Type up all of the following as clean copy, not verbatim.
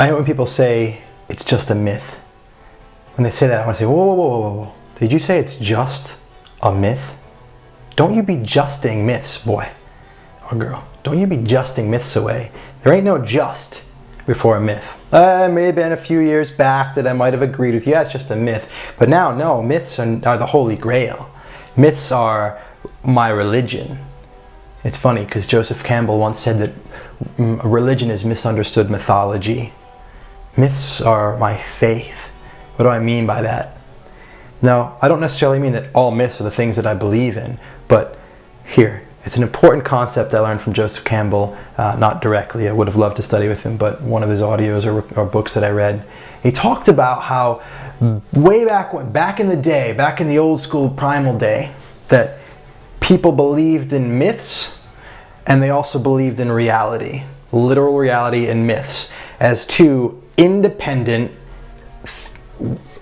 I hate when people say it's just a myth. When they say that, I want to say, whoa, whoa, whoa, whoa, whoa. Did you say it's just a myth? Don't you be justing myths, boy or girl. Don't you be justing myths away. There ain't no just before a myth. It may have been a few years back that I might have agreed with you, yeah, it's just a myth. But now, no, myths are the holy grail. Myths are my religion. It's funny because Joseph Campbell once said that religion is misunderstood mythology. Myths are my faith. What do I mean by that? Now, I don't necessarily mean that all myths are the things that I believe in, but here, it's an important concept I learned from Joseph Campbell, not directly. I would have loved to study with him, but one of his audios or books that I read. He talked about how way back in the day, back in the old school primal day, that people believed in myths and they also believed in reality, literal reality and myths, as two independent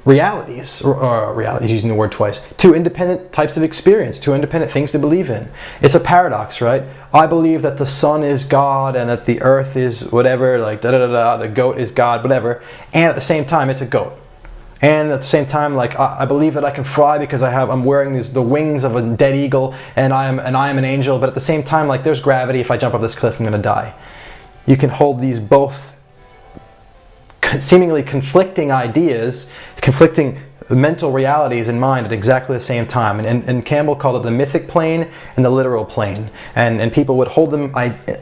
realities, or realities, using the word twice, two independent types of experience, two independent things to believe in. It's a paradox, right? I believe that the sun is God and that the earth is whatever, like the goat is God, whatever, and at the same time it's a goat. And at the same time, like I believe that I can fly because I'm wearing the wings of a dead eagle, and I am an angel. But at the same time, like there's gravity. If I jump off this cliff, I'm going to die. You can hold these both seemingly conflicting ideas, conflicting mental realities in mind at exactly the same time. And Campbell called it the mythic plane and the literal plane. And people would hold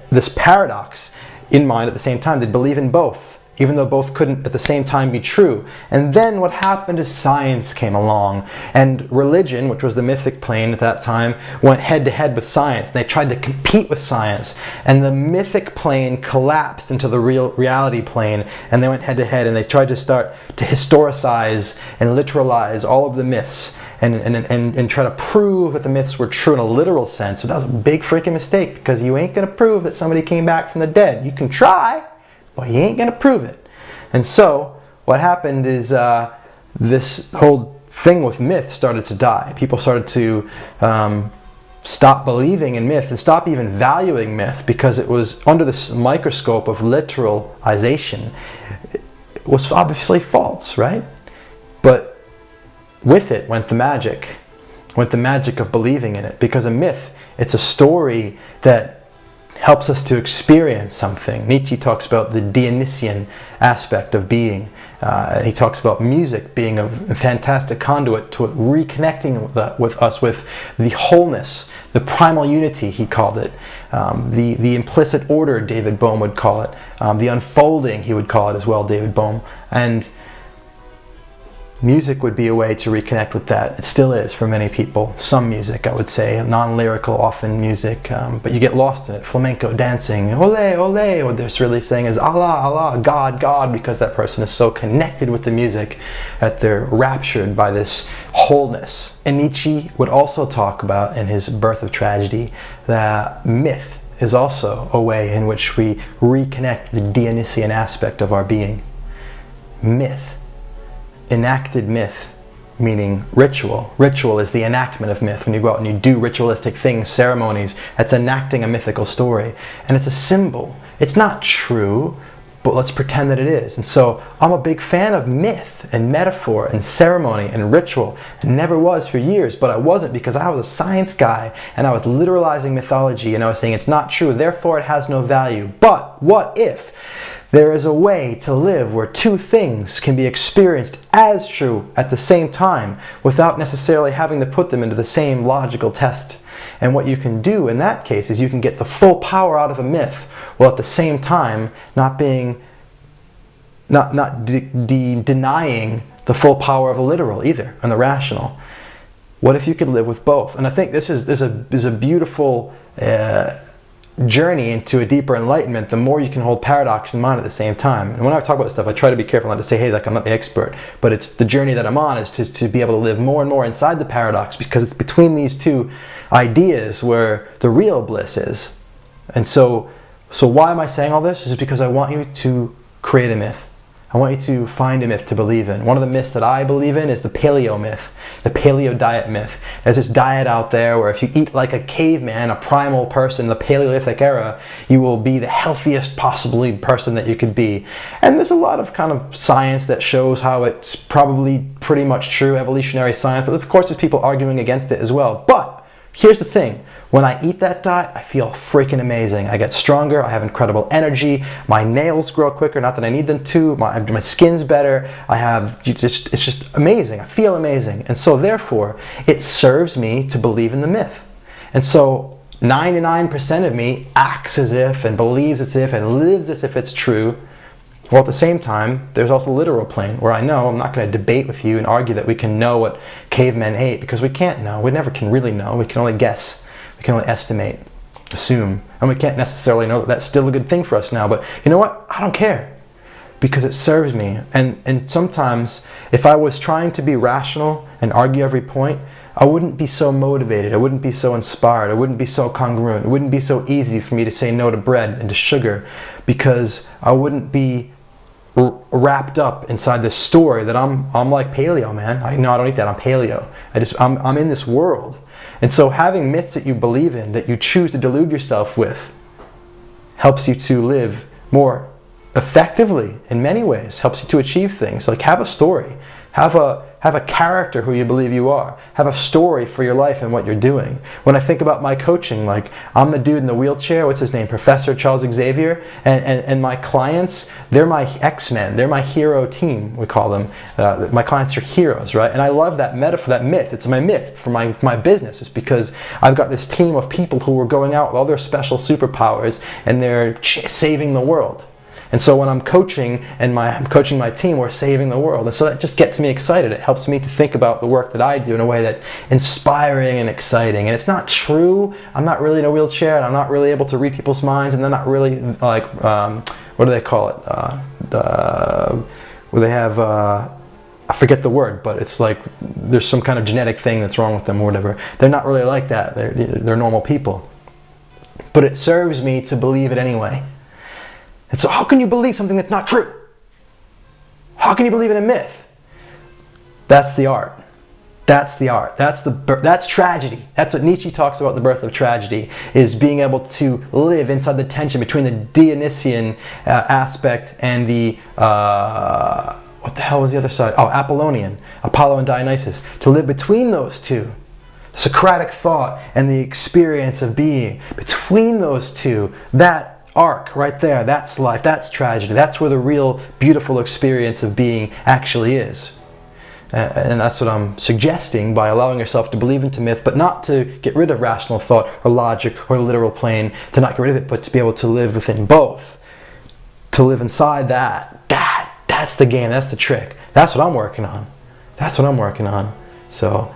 this paradox in mind at the same time. They'd believe in both, even though both couldn't at the same time be true. And then what happened is science came along, and religion, which was the mythic plane at that time, went head to head with science. They tried to compete with science, and the mythic plane collapsed into the reality plane, and they went head to head, and they tried to start to historicize and literalize all of the myths and try to prove that the myths were true in a literal sense. So that was a big freaking mistake, because you ain't going to prove that somebody came back from the dead. You can try, well, you ain't going to prove it. And so what happened is this whole thing with myth started to die. People started to stop believing in myth and stop even valuing myth, because it was under this microscope of literalization. It was obviously false, right? But with it went the magic of believing in it. Because a myth, it's a story that helps us to experience something. Nietzsche talks about the Dionysian aspect of being. He talks about music being a fantastic conduit to reconnecting with us with the wholeness, the primal unity, he called it. The implicit order, David Bohm would call it. The unfolding, he would call it as well, David Bohm. And music would be a way to reconnect with that. It still is for many people. Some music, I would say, non-lyrical often music, but you get lost in it. Flamenco dancing, ole, ole, what they're really saying is Allah, Allah, God, God, because that person is so connected with the music that they're raptured by this wholeness. And Nietzsche would also talk about, in his Birth of Tragedy, that myth is also a way in which we reconnect the Dionysian aspect of our being. Myth. Enacted myth, meaning ritual. Ritual is the enactment of myth. When you go out and you do ritualistic things, ceremonies, that's enacting a mythical story. And it's a symbol. It's not true, but let's pretend that it is. And so I'm a big fan of myth and metaphor and ceremony and ritual. I never was for years, but I wasn't, because I was a science guy and I was literalizing mythology, and I was saying it's not true, therefore it has no value. But what if there is a way to live where two things can be experienced as true at the same time without necessarily having to put them into the same logical test? And what you can do in that case is you can get the full power out of a myth, while at the same time not denying the full power of a literal either, and the rational. What if you could live with both? And I think this is a beautiful journey into a deeper enlightenment, the more you can hold paradox in mind at the same time. And when I talk about this stuff, I try to be careful not to say, hey, like, I'm not the expert, but it's the journey that I'm on, is to be able to live more and more inside the paradox, because it's between these two ideas where the real bliss is. And so why am I saying all this? Is because I want you to create a myth. I want you to find a myth to believe in. One of the myths that I believe in is the paleo myth, the paleo diet myth. There's this diet out there where if you eat like a caveman, a primal person in the Paleolithic era, you will be the healthiest possibly person that you could be. And there's a lot of kind of science that shows how it's probably pretty much true, evolutionary science, but of course there's people arguing against it as well. But here's the thing. When I eat that diet, I feel freaking amazing. I get stronger, I have incredible energy, my nails grow quicker, not that I need them to, my skin's better, it's just amazing, I feel amazing. And so therefore, it serves me to believe in the myth. And so 99% of me acts as if and believes as if and lives as if it's true. Well, at the same time, there's also the literal plane where I know I'm not going to debate with you and argue that we can know what cavemen ate, because we can't know. We never can really know. We can only guess. We can only estimate, assume, and we can't necessarily know that that's still a good thing for us now. But you know what? I don't care, because it serves me. And sometimes, if I was trying to be rational and argue every point, I wouldn't be so motivated. I wouldn't be so inspired. I wouldn't be so congruent. It wouldn't be so easy for me to say no to bread and to sugar, because I wouldn't be wrapped up inside this story that I'm like paleo, man. I don't eat that. I'm paleo. I'm in this world. And so having myths that you believe in, that you choose to delude yourself with, helps you to live more effectively in many ways, helps you to achieve things. Like, have a story, have a character who you believe you are, have a story for your life and what you're doing. When I think about my coaching, like, I'm the dude in the wheelchair, what's his name, Professor Charles Xavier, and my clients, they're my X-Men, they're my hero team, we call them. My clients are heroes, right? And I love that metaphor, that myth. It's my myth for my business. It's because I've got this team of people who are going out with all their special superpowers and they're saving the world. And so when I'm coaching and I'm coaching my team, we're saving the world. And so that just gets me excited. It helps me to think about the work that I do in a way that's inspiring and exciting. And it's not true. I'm not really in a wheelchair, and I'm not really able to read people's minds, and they're not really like, what do they call it? Where they have, I forget the word, but it's like there's some kind of genetic thing that's wrong with them or whatever. They're not really like that. They're normal people. But it serves me to believe it anyway. And so how can you believe something that's not true? How can you believe in a myth? That's the art. That's the art. That's tragedy. That's what Nietzsche talks about, the birth of tragedy, is being able to live inside the tension between the Dionysian aspect and the, what the hell was the other side? Oh, Apollonian, Apollo and Dionysus. To live between those two. Socratic thought and the experience of being. Between those two, that arc right there, that's life, that's tragedy, that's where the real beautiful experience of being actually is. And that's what I'm suggesting by allowing yourself to believe into myth, but not to get rid of rational thought or logic or the literal plane, to not get rid of it, but to be able to live within both. To live inside that's the game, that's the trick. That's what I'm working on. That's what I'm working on. So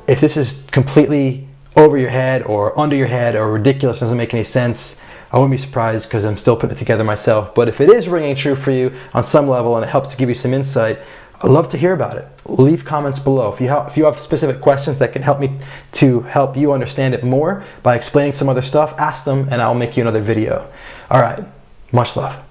if this is completely over your head or under your head or ridiculous, doesn't make any sense, I wouldn't be surprised, because I'm still putting it together myself. But if it is ringing true for you on some level and it helps to give you some insight, I'd love to hear about it. Leave comments below. If you have specific questions that can help me to help you understand it more by explaining some other stuff, ask them and I'll make you another video. All right, much love.